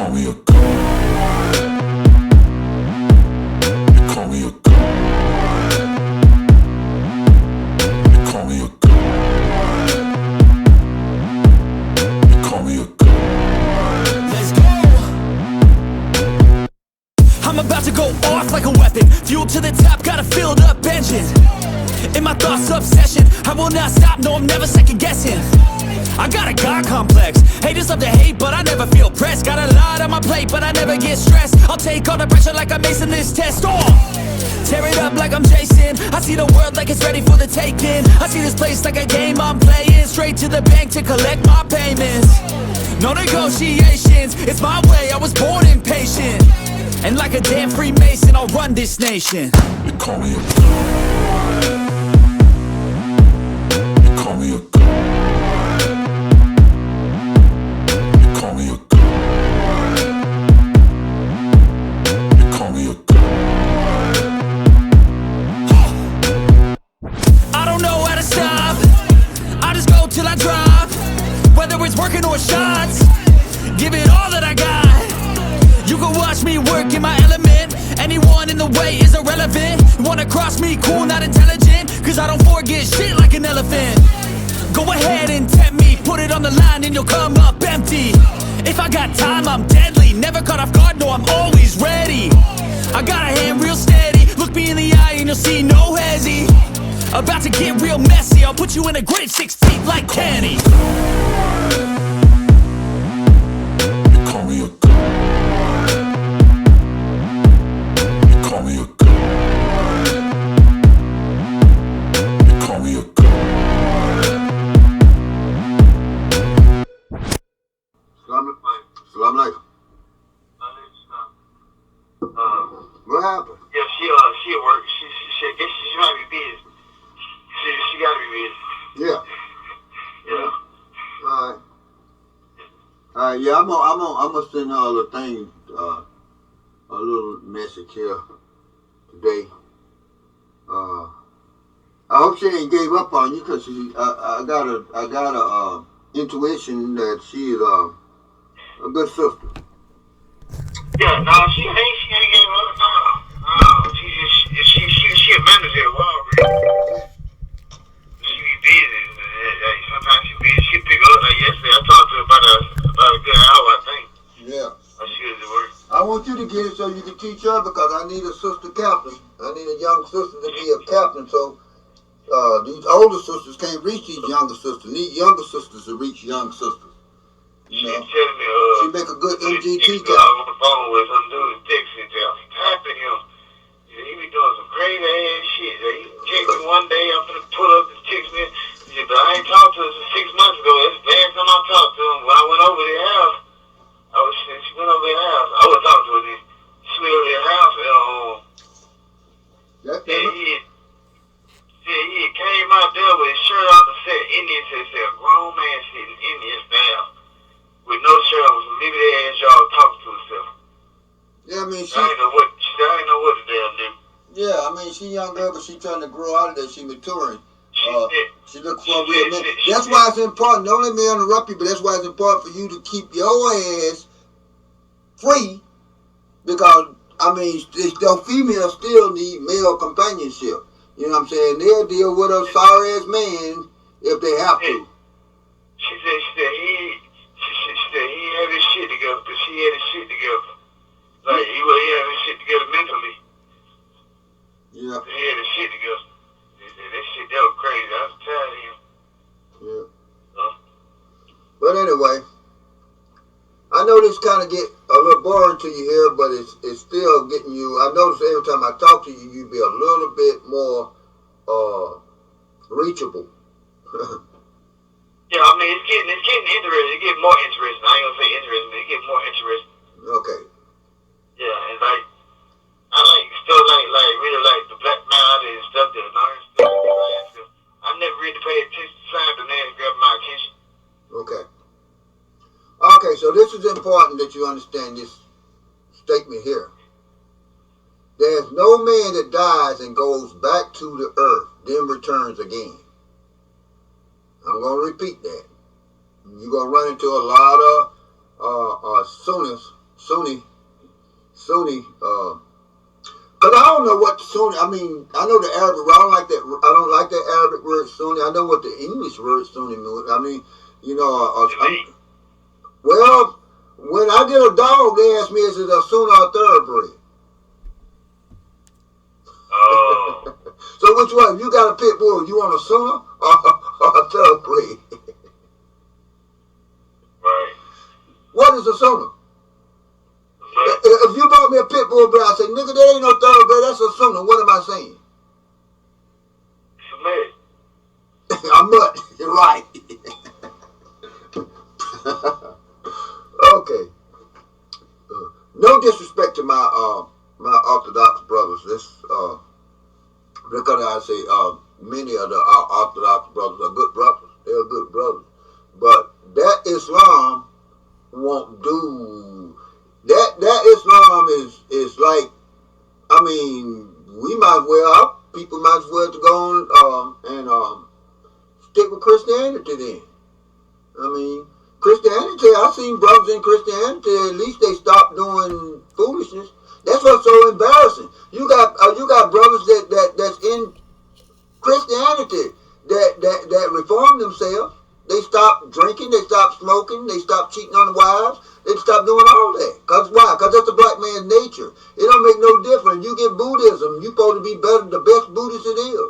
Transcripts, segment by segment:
call me a god. They call me a god. They call me a god. They call me a god. Let's go! I'm about to go off like a weapon. Fuel to the top, got a filled up engine. In my thoughts, obsession, I will not stop, no, I'm never second guessing. I got a God complex. Haters love to hate, but I never feel pressed. Got a lot on my plate, but I never get stressed. I'll take all the pressure like I'm acing this test. Tear it up like I'm Jason. I see the world like it's ready for the taking. I see this place like a game I'm playing. Straight to the bank to collect my payments. No negotiations, it's my way, I was born impatient. And like a damn Freemason, I'll run this nation. They call me a god. They call me a god. They call me a god. They call me a god. I don't know how to stop, I just go till I drop. Whether it's working or shots, give it all that I got. You can watch me work in my element. Anyone in the way is irrelevant. You wanna cross me, cool, not intelligent, cause I don't forget shit like an elephant. Go ahead and tempt me, put it on the line and you'll come up empty. If I got time, I'm deadly. Never caught off guard, no, I'm always ready. I got a hand real steady. Look me in the eye and you'll see no hezzy. About to get real messy, I'll put you in a grave 6 feet like Kenny. They call me a god. They call me a god. They call me a god. Salam alaikum. What happened? Yeah, she at work. She I guess she might be busy. She gotta be busy. Yeah. Yeah. All right. Yeah, I'm gonna send her a little thing, a little message here today. I hope she ain't gave up on you, cause I got a intuition that she is a good sister. Yeah, no, she ain't gave up. No. She a manager at Walgreens. She be busy. Sometimes she busy. She pick up. Like yesterday, I talked to her about a good hour, I think. Yeah. While she was at work. I want you to get it so you can teach her, because I need a sister captain. I need a young sister to be a captain, so these older sisters can't reach these younger sisters. These younger sisters to reach young sisters. You know? She telling me, she make a good MGT I captain. was on the phone with some dude texting me. I'm tapping him. He be doing some crazy ass shit. He texted me one day. I'm gonna pull up and text me. He said, but I ain't talked to her since 6 months ago. That's the last time I talked to him. When I went over their house, she went over their house. I was talking to her then. She went over their house and he came out there with his shirt off and said Indian, said a grown man sitting Indian style with no shirt on, with some liberty ass y'all talking to herself. Yeah, I mean, I didn't know what the damn do. Yeah, I mean, she young girl, but she trying to grow out of that. She maturing. She looking for a real man. That's why it's important. Don't let me interrupt you, but that's why it's important for you to keep your ass free, because I mean, those females still need male companionship. You know what I'm saying? They'll deal with a sorry ass man if they have to. She said he had his shit together, but she had his shit together. Like he had his shit together mentally. Yeah. He had his shit together. That shit, that was crazy. I was tired of him. Yeah. But anyway, I know this kind of get a little boring to you here, but it's still getting you. I notice every time I talk to you, you be a little bit more reachable. Yeah, I mean it's getting interesting. It's getting more interesting. I ain't gonna say interesting, but it's getting more interesting. Okay. Yeah, and like I like still like really like the black man and stuff that learns stuff. I never really paid attention to signs, but now it's grabbing my attention. Okay. Okay, so this is important that you understand this statement here. There's no man that dies and goes back to the earth, then returns again. I'm going to repeat that. You're going to run into a lot of Sunni, cause I don't know what Sunni. I mean, I know the Arabic. I don't like that. I don't like that Arabic word Sunni. I know what the English word Sunni means. I mean, you know, well, when I get a dog, they ask me, is it a Sunni or a thoroughbred? Oh. So which one? You got a pit bull? You want a Sunni or a thoroughbred? Right. What is a Sunni? If you bought me a pit bull, but I say, nigga, that ain't no thoroughbred, that's a Sunni. What am I saying? Submit. I'm mutt. You're right. Okay. No disrespect to my my Orthodox brothers. This because I say many of the Orthodox brothers are good brothers. They're good brothers, but that Islam won't do. That Islam is like, I mean, we might as well, people might as well to go on and stick with Christianity then. I mean, Christianity, I've seen brothers in Christianity, at least they stopped doing foolishness. That's what's so embarrassing. You got brothers that's in Christianity that reform themselves. They stop drinking, they stop smoking, they stop cheating on the wives, they stop doing all that. Cause why? Cause that's the black man's nature. It don't make no difference. You get Buddhism, you supposed to be better, the best Buddhist it is.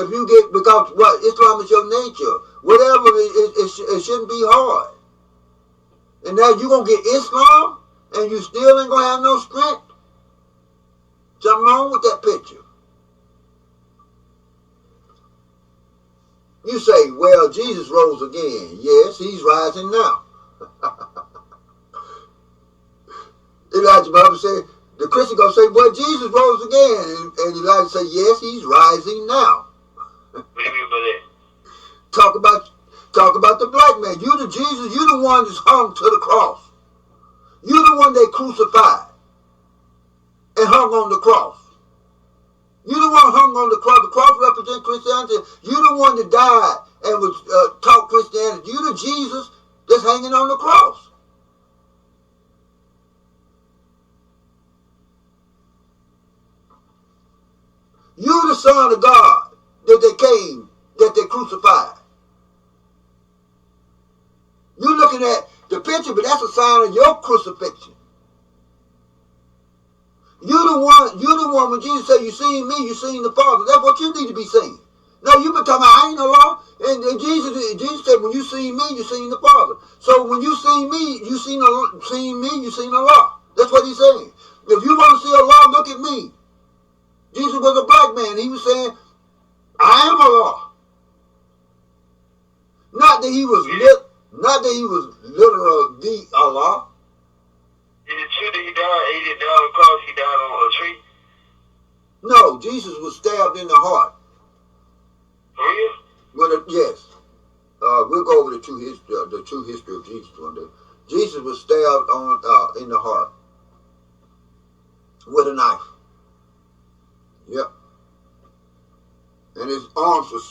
If you get, because what? Islam is your nature. Whatever, it shouldn't be hard. And now you gonna get Islam, and you still ain't gonna have no strength. Something wrong with that picture. You say, well, Jesus rose again. Yes, he's rising now. Elijah Bible said, the Christian gonna say, well, Jesus rose again. And Elijah said, yes, he's rising now. Talk about the black man. You the Jesus, you the one that's hung to the cross. You the one they crucified and hung on the cross. You the one hung on the cross. The cross represents Christianity. You the one that died and was taught Christianity. You the Jesus that's hanging on the cross. You the Son of God that they crucified. You looking at the picture, but that's a sign of your crucifixion. You the one when Jesus said, you seen me, you seen the Father. That's what you need to be saying. No, you been talking about, I ain't Allah. And Jesus said, when you seen me, you seen the Father. So when you seen me, you seen Allah. That's what he's saying. If you want to see Allah, look at me. Jesus was a black man. He was saying, I am Allah. Not that he was literal the Allah. Is it true that he didn't die on the cross, he died on a tree? No, Jesus was stabbed in the heart. For real? Well, yes. We'll go over the true history of Jesus one day. Jesus was stabbed in the heart with a knife. Yep. And his arms were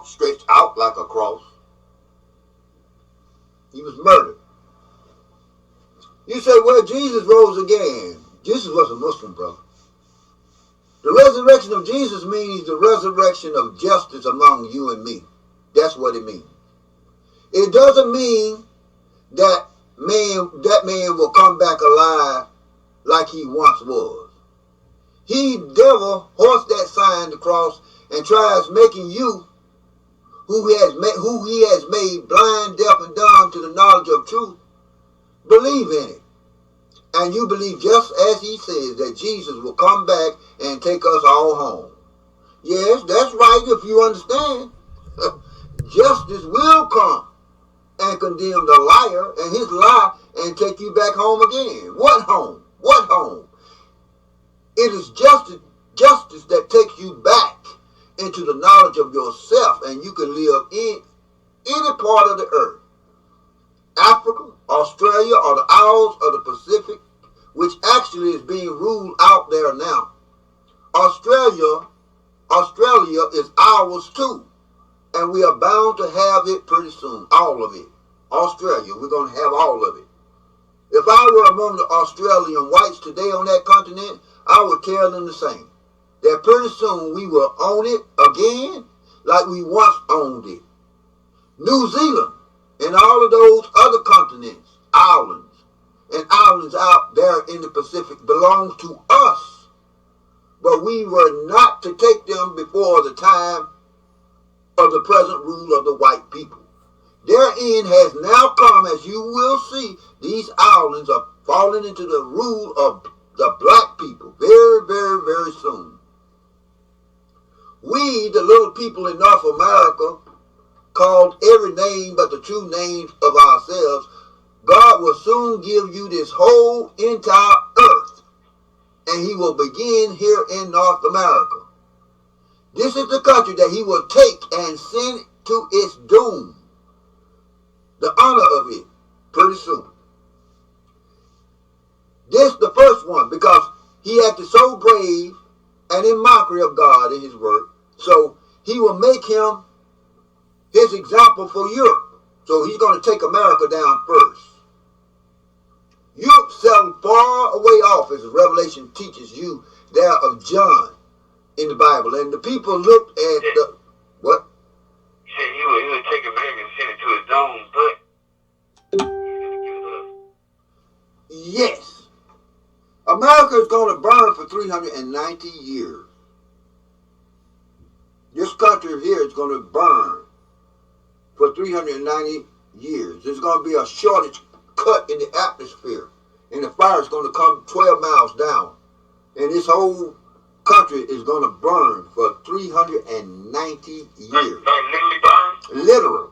stretched out like a cross. He was murdered. You say, well, Jesus rose again. Jesus was a Muslim, brother. The resurrection of Jesus means the resurrection of justice among you and me. That's what it means. It doesn't mean that man will come back alive like he once was. He, devil, hoists that sign the cross and tries making you, who he has made blind, deaf, and dumb to the knowledge of truth, believe in it. And you believe just as he says that Jesus will come back and take us all home. Yes, that's right, if you understand. Justice will come and condemn the liar and his lie and take you back home again. What home? What home? It is justice that takes you back into the knowledge of yourself, and you can live in any part of the earth. Africa, Australia, or the Isles of the Pacific, which actually is being ruled out there now. Australia is ours too, and we are bound to have it pretty soon, all of it. Australia, we're going to have all of it. If I were among the Australian whites today on that continent, I would tell them the same. That pretty soon we will own it again like we once owned it. New Zealand and all of those other continents, islands, and islands out there in the Pacific belong to us. But we were not to take them before the time of the present rule of the white people. Their end has now come, as you will see. These islands are falling into the rule of the black people very, very, very soon. We, the little people in North America, called every name but the true names of ourselves, God will soon give you this whole entire earth, and he will begin here in North America. This is the country that he will take and send to its doom. The honor of it, pretty soon. This the first one, because he acted so brave and in mockery of God in his work. So he will make him his example for Europe. So he's going to take America down first. Europe selling far away off, as Revelation teaches you there of John in the Bible. And the people looked at the, what? He said he would take America and send it to his dome, but he's going to give it up. Yes. America is going to burn for 390 years. This country here is going to burn for 390 years. There's going to be a shortage cut in the atmosphere, and the fire is going to come 12 miles down, and this whole country is going to burn for 390 years. Literally burn? Literal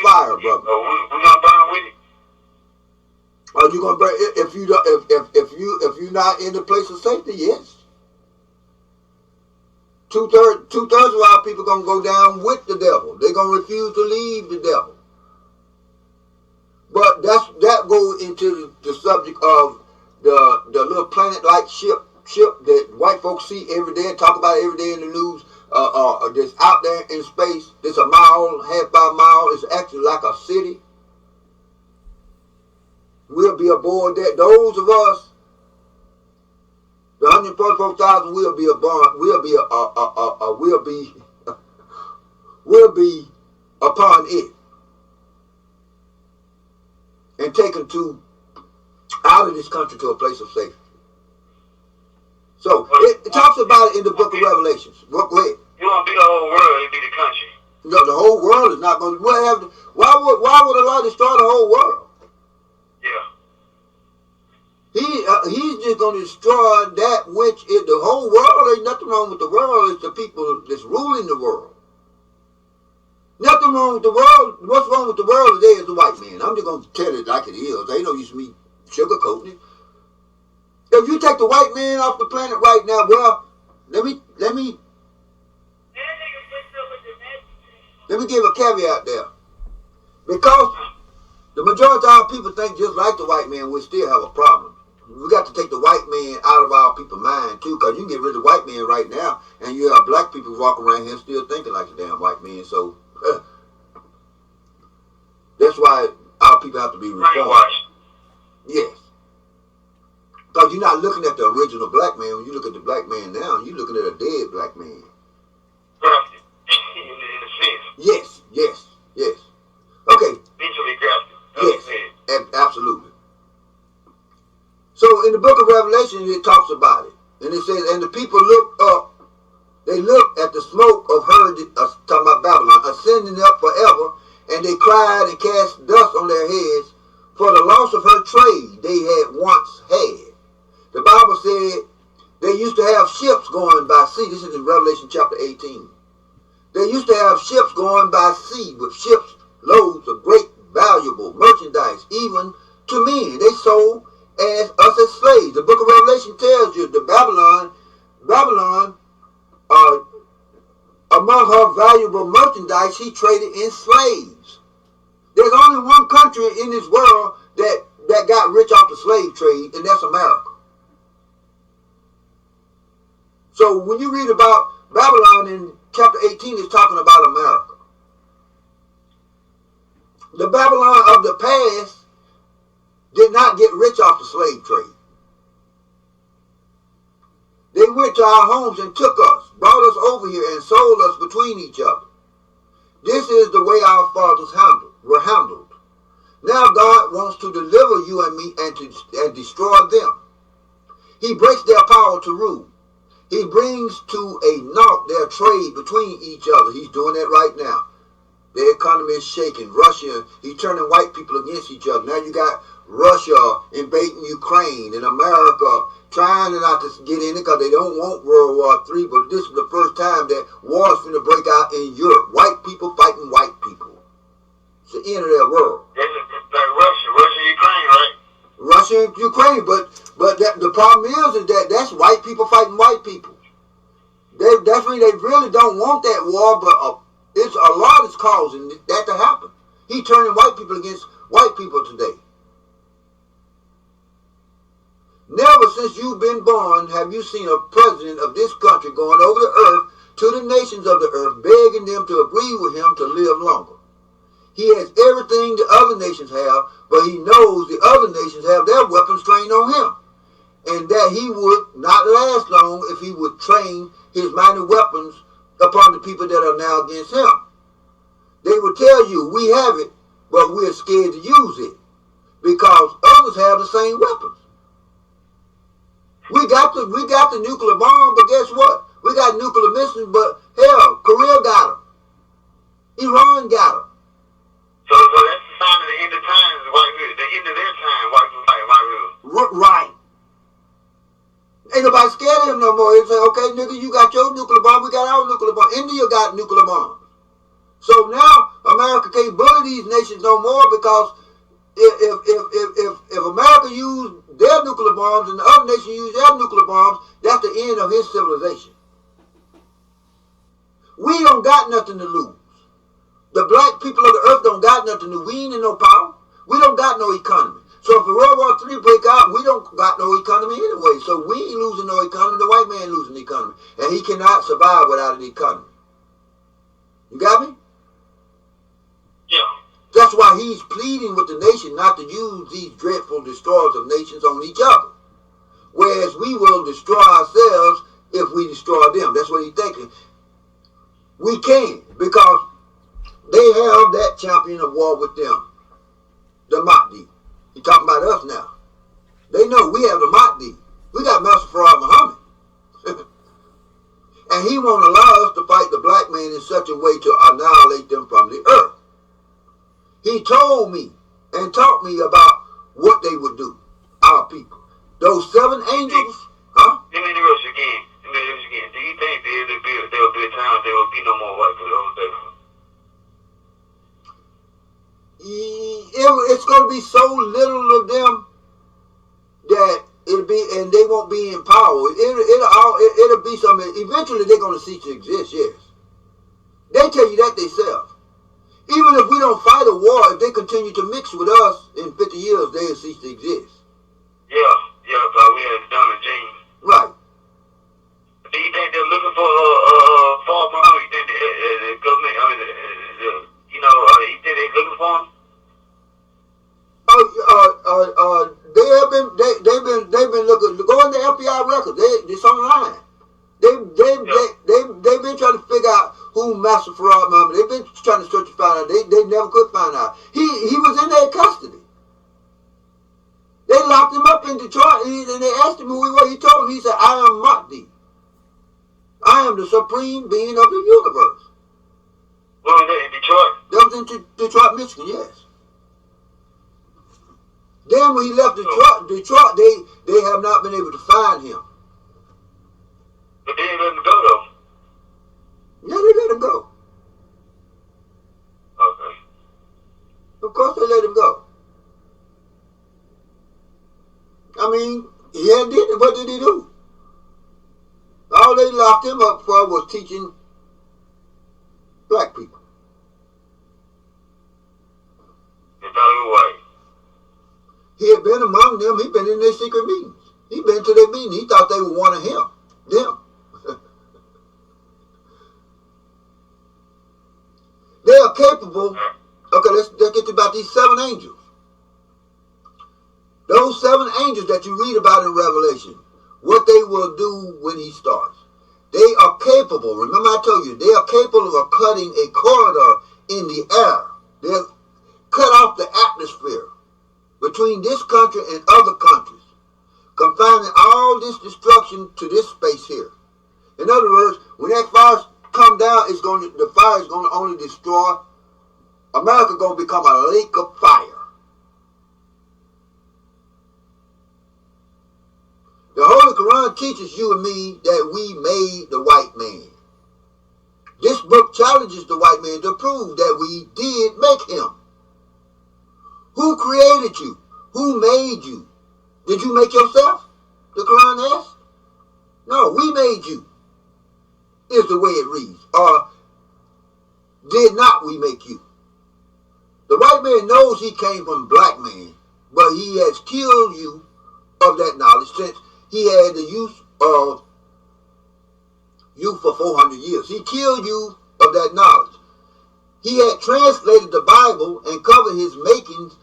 fire, brother. We're going to burn with it? Are you going to burn if you're not in the place of safety? Yes. Two-thirds of our people are going to go down with the devil. They're going to refuse to leave the devil. But that goes into the subject of the little planet-like ship that white folks see every day and talk about every day in the news. That's out there in space. It's a mile, half by a mile. It's actually like a city. We'll be aboard that. Those of us, the 144,000, will be upon it and taken out of this country to a place of safety. So it talks about it in the book of Revelations. Go ahead. You won't be the whole world, it'll be the country. No, the whole world is not going to. Why would Allah destroy the whole world? Yeah. He's just going to destroy that which is the whole world. Ain't nothing wrong with the world. It's the people that's ruling the world. Nothing wrong with the world. What's wrong with the world today is the white man. I'm just going to tell it like it is. Ain't no use me sugarcoating it. If you take the white man off the planet right now, well, let me give a caveat there. Because the majority of our people think just like the white man, we still have a problem. We got to take the white man out of our people's mind too, because you can get rid of the white man right now, and you have black people walking around here still thinking like the damn white man. So that's why our people have to be reformed. Yes. Because you're not looking at the original black man. When you look at the black man now, you're looking at a dead black man. Grafted. In a sense. Yes. Okay. Mentally grafted. Yes, absolutely. So in the book of Revelation, it talks about it. And it says, and the people looked up. They looked at the smoke of her, talking about Babylon, ascending up forever. And they cried and cast dust on their heads for the loss of her trade they had once had. The Bible said they used to have ships going by sea. This is in Revelation chapter 18. They used to have ships going by sea with ships loads of great valuable merchandise, even to men. They sold us as slaves. The book of Revelation tells you that Babylon, among her valuable merchandise, she traded in slaves. There's only one country in this world that got rich off the slave trade, and that's America. So when you read about Babylon in chapter 18, it's talking about America. The Babylon of the past did not get rich off the slave trade. They went to our homes and took us, brought us over here, and sold us between each other. This is the way our fathers were handled. Now God wants to deliver you and me and destroy them. He breaks their power to rule. He brings to a naught their trade between each other. He's doing that right now. The economy is shaking. Russia, he's turning white people against each other. Now you got Russia invading Ukraine and America trying not to get in it because they don't want World War III. But this is the first time that war is going to break out in Europe. White people fighting white people. It's the end of their world. It's like Russia, Ukraine, right? Russia and Ukraine, but the problem is that that's white people fighting white people. They really don't want that war, but it's a law that's causing that to happen. He turning white people against white people today. Never since you've been born have you seen a president of this country going over the earth to the nations of the earth, begging them to agree with him to live longer. He has everything the other nations have, but he knows the other nations have their weapons trained on him. And that he would not last long if he would train his mighty weapons upon the people that are now against him. They would tell you, we have it, but we're scared to use it because others have the same weapons. We got the nuclear bomb, but guess what? We got nuclear missiles, but hell, Korea got them. Iran got them. So that's the sign of the end of times, the end of their time, white people fight white people. Right. Ain't nobody scared of him no more. They say, okay, nigga, you got your nuclear bomb, we got our nuclear bomb. India got nuclear bombs. So now America can't bully these nations no more because if America used their nuclear bombs and the other nation used their nuclear bombs, that's the end of his civilization. We don't got nothing to lose. The black people of the earth don't got nothing to lose. We ain't in no power. We don't got no economy. So if the World War III break out, we don't got no economy anyway. So we ain't losing no economy. The white man losing the economy. And he cannot survive without an economy. You got me? Yeah. That's why he's pleading with the nation not to use these dreadful destroyers of nations on each other. Whereas we will destroy ourselves if we destroy them. That's what he's thinking. We can, because they have that champion of war with them. The Mahdi. He's talking about us now. They know we have the Mahdi. We got Master Farad Muhammad. And he won't allow us to fight the black man in such a way to annihilate them from the earth. He told me and taught me about what they would do, our people. Those 7 angels, huh? Let me interrupt you again. Do you think there will be a time there will be no more white people on the table? It's going to be so little of them that it'll be, and they won't be in power. It'll be something. Eventually, they're going to cease to exist. Yes, they tell you that themselves. Even if we don't fight a war, if they continue to mix with us in 50 years, they'll cease to exist. Yeah, because we had done a gene. Right. Do you think they're looking for Muhammad? You think the government? You think they're looking for him? They've been looking. Go in the FBI records. It's online. They've been trying to figure out who Master Farad Muhammad. They've been trying to search to find out. They never could find out. He was in their custody. They locked him up in Detroit, and they asked him who he was. He told them, he said, I am Mahdi. I am the supreme being of the universe. Where was that, in Detroit? That was in Detroit, Michigan, yes. Then when he left Detroit, they have not been able to find him. But they didn't let him go, though. Yeah, they let him go. Okay. Of course they let him go. I mean, what did he do? All they locked him up for was teaching black people. They thought he was white. He had been among them. He'd been in their secret meetings. He'd been to their meeting. He thought they were one of them. They are capable. Okay, let's get about these 7 angels. Those 7 angels that you read about in Revelation, what they will do when he starts. They are capable, remember I told you, they are capable of cutting a corridor in the air. They'll cut off the atmosphere between this country and other countries, confining all this destruction to this space here. In other words, when that fire come down, the fire is going to only destroy America. Going to become a lake of fire. The Holy Quran teaches you and me that we made the white man. This book challenges the white man to prove that we did make him. Who created you? Who made you? Did you make yourself? The Quran asks. No, we made you, is the way it reads. Or did not we make you? The white man knows he came from black man, but he has killed you of that knowledge since he had the use of you for 400 years. He killed you of that knowledge. He had translated the Bible and covered his makings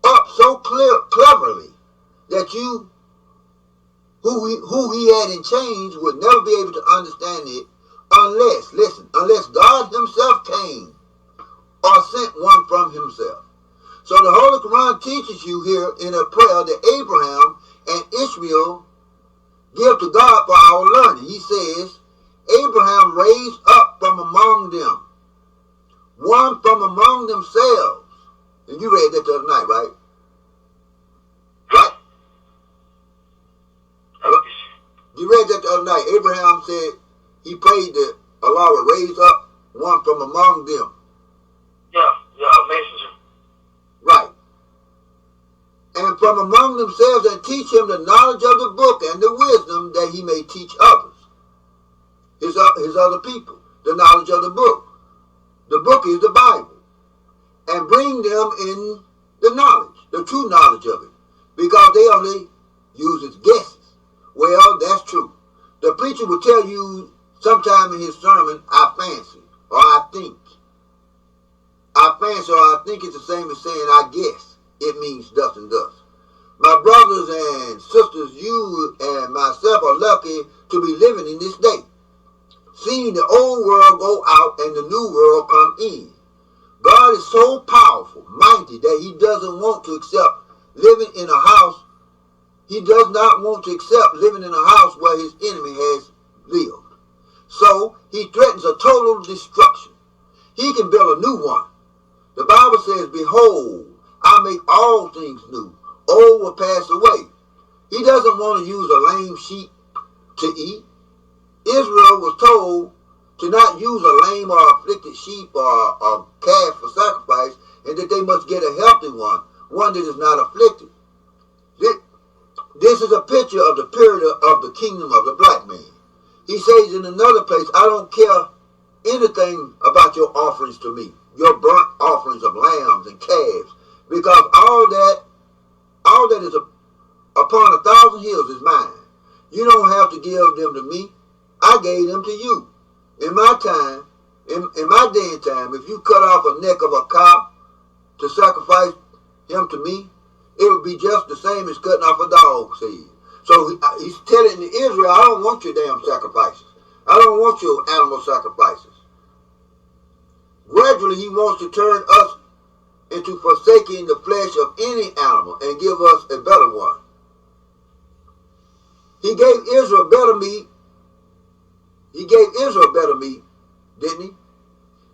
up so cleverly that you, who he had in chains, would never be able to understand it unless God himself came or sent one from himself. So the Holy Quran teaches you here in a prayer that Abraham and Ishmael give to God for our learning. He says, Abraham raised up from among them one from among themselves. And you read that the other night, right? Right? You read that the other night. Abraham said he prayed that Allah would raise up one from among them. Yeah, a messenger. Right. And from among themselves, and teach him the knowledge of the book and the wisdom that he may teach others, his other people, the knowledge of the book. The book is the Bible. And bring them in the knowledge, the true knowledge of it, because they only use its guesses. Well, that's true. The preacher will tell you sometime in his sermon, I fancy, or I think. I fancy or I think it's the same as saying I guess. It means thus and thus. My brothers and sisters, you and myself are lucky to be living in this day, seeing the old world go out and the new world come in. God is so powerful, mighty, that he doesn't want to accept living in a house. He does not want to accept living in a house where his enemy has lived. So he threatens a total destruction. He can build a new one. The Bible says, behold, I make all things new. Old will pass away. He doesn't want to use a lame sheep to eat. Israel was told to not use a lame or afflicted sheep or a calf for sacrifice, and that they must get a healthy one that is not afflicted. This is a picture of the period of the kingdom of the black man. He says in another place, I don't care anything about your offerings to me, your burnt offerings of lambs and calves, because all that is upon 1,000 hills is mine. You don't have to give them to me. I gave them to you. In my time, in my day and time, if you cut off a neck of a cow to sacrifice him to me, it would be just the same as cutting off a dog's head. So he's telling Israel, I don't want your damn sacrifices. I don't want your animal sacrifices. Gradually, he wants to turn us into forsaking the flesh of any animal and give us a better one. He gave Israel better meat. He gave Israel better meat, didn't he?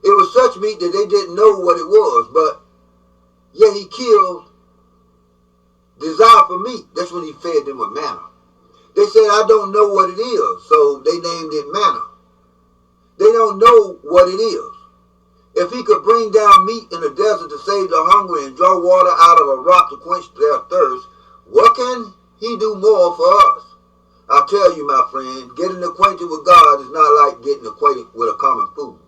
It was such meat that they didn't know what it was, but yet he killed desire for meat. That's when he fed them with manna. They said, I don't know what it is, so they named it manna. They don't know what it is. If he could bring down meat in the desert to save the hungry and draw water out of a rock to quench their thirst, what can he do more for us? I'll tell you, my friend, getting acquainted with God is not like getting acquainted with a common fool.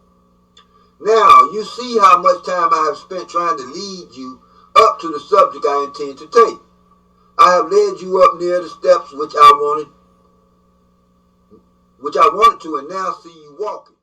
Now, you see how much time I have spent trying to lead you up to the subject I intend to take. I have led you up near the steps which I wanted to, and now see you walking.